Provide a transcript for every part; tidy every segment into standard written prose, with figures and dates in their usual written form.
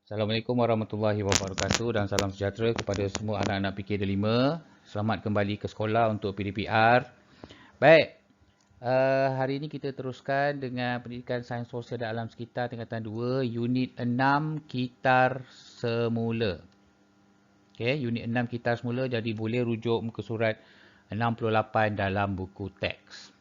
Assalamualaikum warahmatullahi wabarakatuh dan salam sejahtera kepada semua anak-anak PKD5. Selamat kembali ke sekolah untuk PDPR. Baik, hari ini kita teruskan dengan pendidikan sains sosial dan alam sekitar tingkatan 2, unit 6 kitar semula. Okey, unit 6 kitar semula, jadi boleh rujuk muka surat 68 dalam buku teks.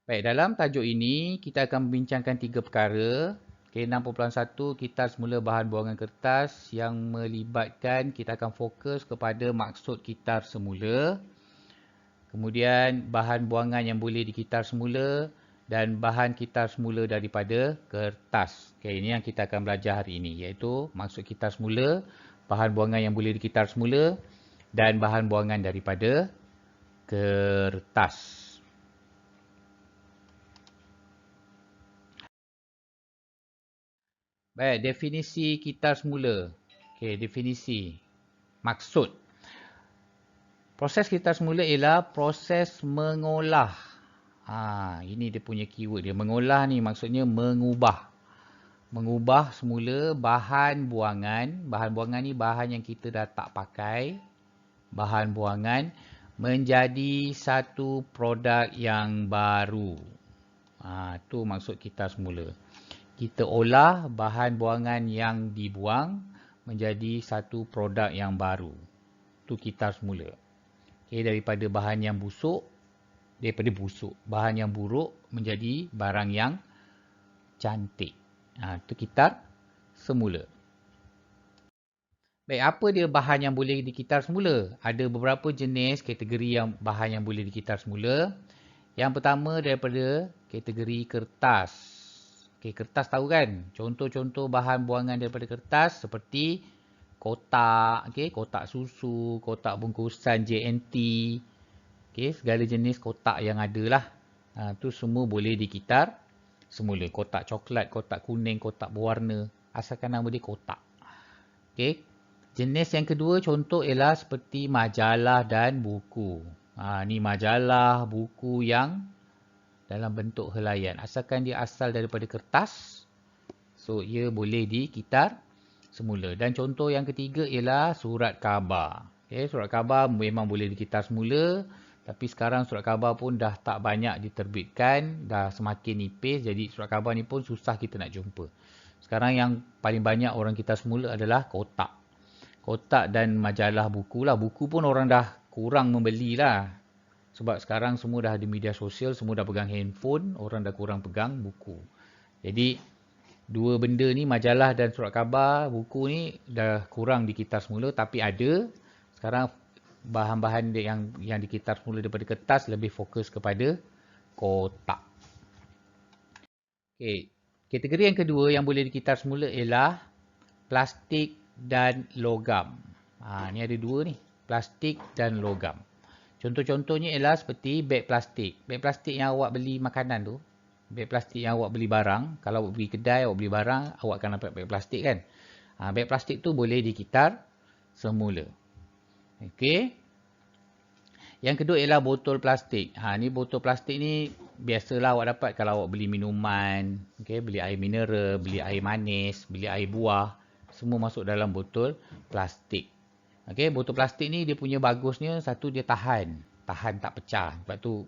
Baik, dalam tajuk ini kita akan membincangkan 3 perkara. Okay, 6.1 kitar semula bahan buangan kertas yang melibatkan kita akan fokus kepada maksud kitar semula. Kemudian bahan buangan yang boleh dikitar semula dan bahan kitar semula daripada kertas. Okay, ini yang kita akan belajar hari ini, iaitu maksud kitar semula, bahan buangan yang boleh dikitar semula dan bahan buangan daripada kertas. Baik, definisi kitar semula. Okey, definisi. Maksud. Proses kitar semula ialah proses mengolah. Ini dia punya keyword dia. Mengolah ni maksudnya mengubah. Mengubah semula bahan buangan. Bahan buangan ni bahan yang kita dah tak pakai. Bahan buangan menjadi satu produk yang baru. Itu maksud kitar semula. Kita olah bahan buangan yang dibuang menjadi satu produk yang baru. Itu kitar semula. Okay, daripada bahan yang busuk, bahan yang buruk menjadi barang yang cantik. Itu kitar semula. Baik, apa dia bahan yang boleh dikitar semula? Ada beberapa jenis kategori yang bahan yang boleh dikitar semula. Yang pertama daripada kategori kertas. Okay, kertas tahu kan? Contoh-contoh bahan buangan daripada kertas seperti kotak, kotak susu, kotak bungkusan JNT, segala jenis kotak yang ada lah. Tu semua boleh dikitar semula. Kotak coklat, kotak kuning, kotak berwarna. Asalkan nama dia kotak. Jenis yang kedua contoh ialah seperti majalah dan buku. Ni majalah, buku yang dalam bentuk helaian. Asalkan dia asal daripada kertas, so ia boleh dikitar semula. Dan contoh yang ketiga ialah surat khabar. Surat khabar memang boleh dikitar semula, tapi sekarang surat khabar pun dah tak banyak diterbitkan, dah semakin nipis, jadi surat khabar ni pun susah kita nak jumpa. Sekarang yang paling banyak orang kitar semula adalah kotak. Kotak dan majalah buku lah. Buku pun orang dah kurang membeli lah. Sebab sekarang semua dah ada media sosial, semua dah pegang handphone, orang dah kurang pegang buku. Jadi, dua benda ni, majalah dan surat khabar, buku ni dah kurang dikitar semula, tapi ada. Sekarang bahan-bahan yang dikitar semula daripada kertas lebih fokus kepada kotak. Kategori yang kedua yang boleh dikitar semula ialah plastik dan logam. Ni ada dua ni, plastik dan logam. Contoh-contohnya ialah seperti beg plastik. Beg plastik yang awak beli makanan tu. Beg plastik yang awak beli barang. Kalau awak pergi kedai, awak beli barang, awak akan dapat beg plastik kan. Beg plastik tu boleh dikitar semula. Okey. Yang kedua ialah botol plastik. Ni botol plastik ni biasalah awak dapat kalau awak beli minuman. Beli air mineral, beli air manis, beli air buah. Semua masuk dalam botol plastik. Botol plastik ni dia punya bagusnya, satu dia tahan tak pecah. Sebab tu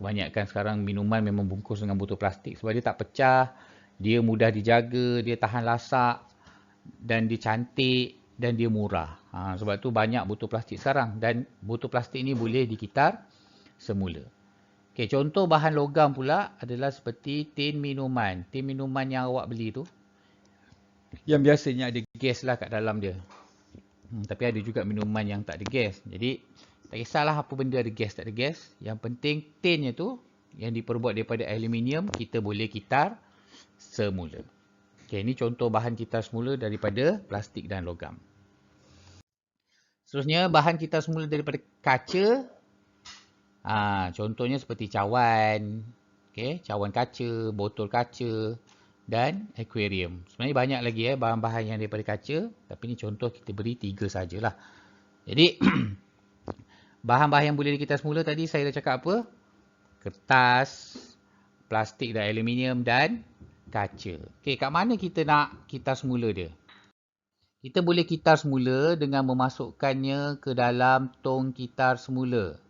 kebanyakan sekarang minuman memang bungkus dengan botol plastik. Sebab dia tak pecah, dia mudah dijaga, dia tahan lasak dan dia cantik dan dia murah. Sebab tu banyak botol plastik sekarang dan botol plastik ni boleh dikitar semula. Contoh bahan logam pula adalah seperti tin minuman. Tin minuman yang awak beli tu, yang biasanya ada gas lah kat dalam dia. Tapi ada juga minuman yang tak ada gas. Jadi, tak kisahlah apa benda ada gas, tak ada gas. Yang penting tinnya tu, yang diperbuat daripada aluminium, kita boleh kitar semula. Ini contoh bahan kitar semula daripada plastik dan logam. Seterusnya, bahan kitar semula daripada kaca. Contohnya seperti cawan. Cawan kaca, botol kaca dan akuarium. Sebenarnya banyak lagi bahan-bahan yang daripada kaca, tapi ni contoh kita beri 3 sajalah. Jadi bahan-bahan yang boleh dikitar semula tadi saya dah cakap apa? Kertas, plastik dan aluminium dan kaca. Okey, kat mana kita nak kitar semula dia? Kita boleh kitar semula dengan memasukkannya ke dalam tong kitar semula.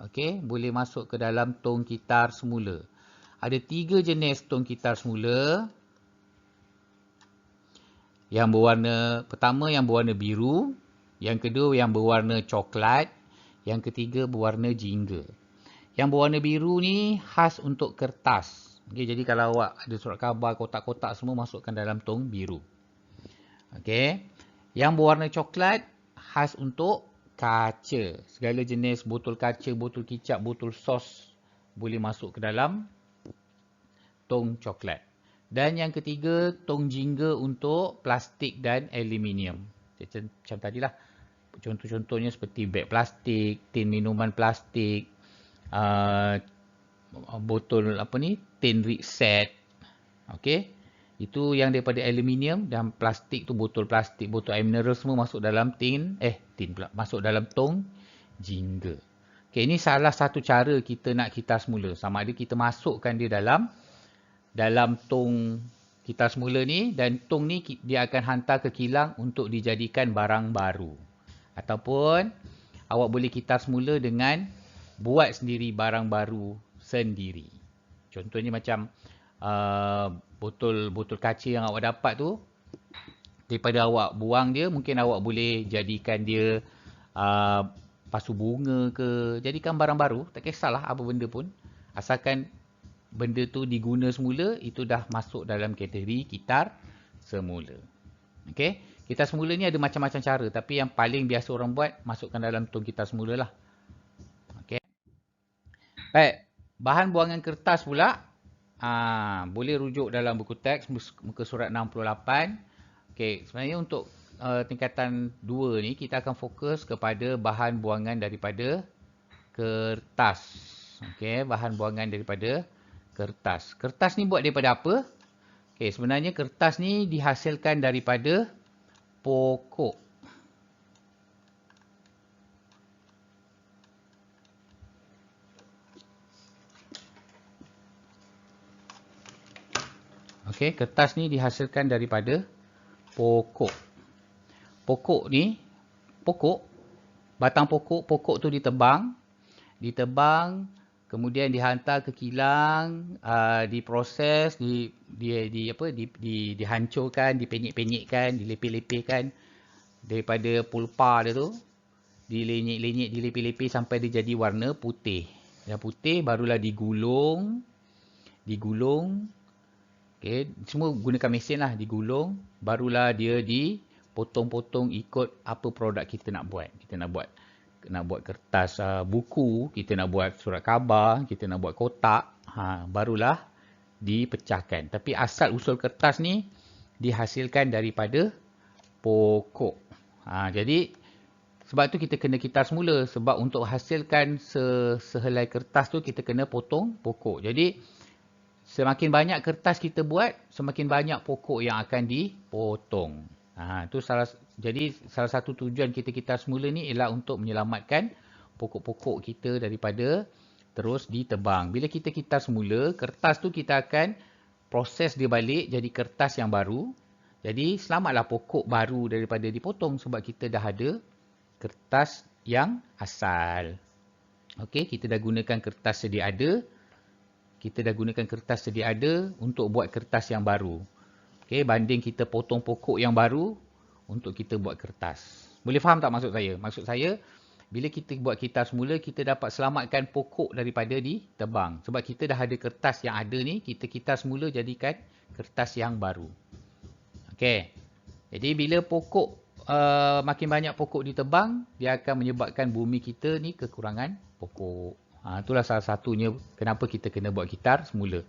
Okey, boleh masuk ke dalam tong kitar semula. Ada 3 jenis tong kitar semula. Yang pertama yang berwarna biru, yang kedua yang berwarna coklat, yang ketiga berwarna jingga. Yang berwarna biru ni khas untuk kertas. Okey, jadi kalau awak ada surat khabar, kotak-kotak semua masukkan dalam tong biru. Okey. Yang berwarna coklat khas untuk kaca. Segala jenis botol kaca, botol kicap, botol sos boleh masuk ke dalam tong coklat. Dan yang ketiga, tong jingga untuk plastik dan aluminium. Macam tadilah. Contoh-contohnya seperti beg plastik, tin minuman plastik, botol tin set. Okey. Itu yang daripada aluminium, dan plastik tu botol plastik, botol air mineral semua masuk dalam masuk dalam tong jingga. Okey, ini salah satu cara kita nak kitar semula. Sama ada kita masukkan dia dalam tong kitar semula ni, dan tong ni dia akan hantar ke kilang untuk dijadikan barang baru. Ataupun awak boleh kitar semula dengan buat sendiri barang baru sendiri. Contohnya macam botol kaca yang awak dapat tu, daripada awak buang dia, mungkin awak boleh jadikan dia pasu bunga ke, jadikan barang baru. Tak kisahlah apa benda pun, asalkan benda tu diguna semula, itu dah masuk dalam kategori kitar semula. Okey, kitar semula ni ada macam-macam cara, tapi yang paling biasa orang buat, masukkan dalam tong kitar semula lah. Okey. Baik, bahan buangan kertas pula. Boleh rujuk dalam buku teks muka surat 68. Okey, sebenarnya untuk tingkatan 2 ni kita akan fokus kepada bahan buangan daripada kertas. Okey, bahan buangan daripada kertas. Kertas ni buat daripada apa? Okey, sebenarnya kertas ni dihasilkan daripada pokok. Okey, kertas ni dihasilkan daripada pokok. Batang pokok tu ditebang, kemudian dihantar ke kilang, diproses, dihancurkan, dipenyek-penyekkan, dilepih-lepihkan daripada pulpa dia tu, dilenyek-lenyek, dilepih-lepih sampai dia jadi warna putih. Dah putih barulah digulung. Okey, semua gunakan mesin lah, digulung, barulah dia dipotong-potong ikut apa produk kita nak buat. Kita nak buat kertas buku, kita nak buat surat khabar, kita nak buat kotak, barulah dipecahkan. Tapi asal usul kertas ni dihasilkan daripada pokok. Jadi sebab tu kita kena kitar semula, sebab untuk hasilkan sehelai kertas tu kita kena potong pokok. Jadi semakin banyak kertas kita buat, semakin banyak pokok yang akan dipotong. Jadi salah satu tujuan kita kitar semula ni ialah untuk menyelamatkan pokok-pokok kita daripada terus ditebang. Bila kita kitar semula, kertas tu kita akan proses dia balik jadi kertas yang baru. Jadi selamatlah pokok baru daripada dipotong, sebab kita dah ada kertas yang asal. Okey, kita dah gunakan kertas sedia ada. Untuk buat kertas yang baru. Okey, banding kita potong pokok yang baru untuk kita buat kertas. Boleh faham tak maksud saya? Maksud saya, bila kita buat kitar semula, kita dapat selamatkan pokok daripada ditebang. Sebab kita dah ada kertas yang ada ni, kita kitar semula jadikan kertas yang baru. Okey. Jadi bila makin banyak pokok ditebang, dia akan menyebabkan bumi kita ni kekurangan pokok. Itulah salah satunya kenapa kita kena buat kitar semula.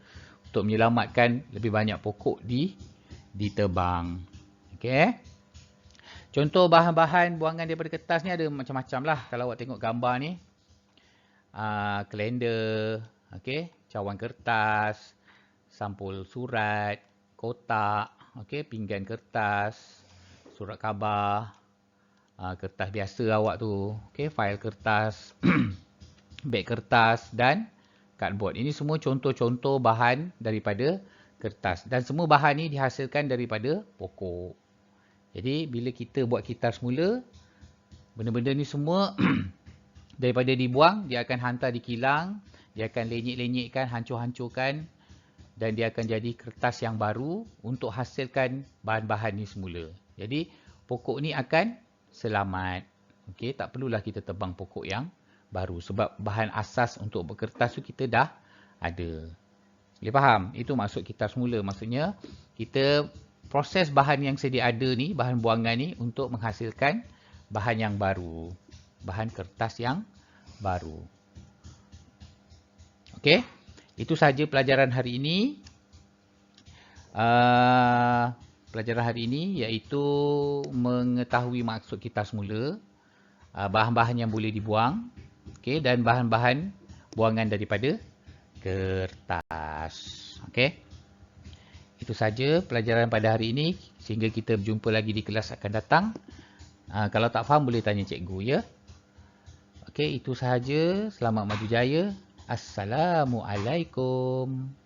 Untuk menyelamatkan lebih banyak pokok ditebang. Okey. Contoh bahan-bahan buangan daripada kertas ni ada macam-macam lah. Kalau awak tengok gambar ni. Kalender. Okey. Cawan kertas. Sampul surat. Kotak. Okey. Pinggan kertas. Surat khabar. Kertas biasa awak tu. Okey. Fail kertas. Beg kertas dan cardboard. Ini semua contoh-contoh bahan daripada kertas. Dan semua bahan ni dihasilkan daripada pokok. Jadi bila kita buat kitar semula, benda-benda ni semua daripada dibuang, dia akan hantar di kilang, dia akan lenyek-lenyekkan, hancur-hancurkan dan dia akan jadi kertas yang baru untuk hasilkan bahan-bahan ni semula. Jadi pokok ni akan selamat. Okey, tak perlulah kita tebang pokok yang baru sebab bahan asas untuk berkertas tu kita dah ada. Boleh faham? Itu maksud kitar semula. Maksudnya kita proses bahan yang sedia ada ni, bahan buangan ni untuk menghasilkan bahan yang baru. Bahan kertas yang baru. Okey, itu sahaja pelajaran hari ini. Pelajaran hari ini iaitu mengetahui maksud kitar semula, bahan-bahan yang boleh dibuang, okey, dan bahan-bahan buangan daripada kertas. Okey. Itu saja pelajaran pada hari ini. Sehingga kita berjumpa lagi di kelas akan datang. Kalau tak faham boleh tanya cikgu ya. Okey, itu sahaja. Selamat maju jaya. Assalamualaikum.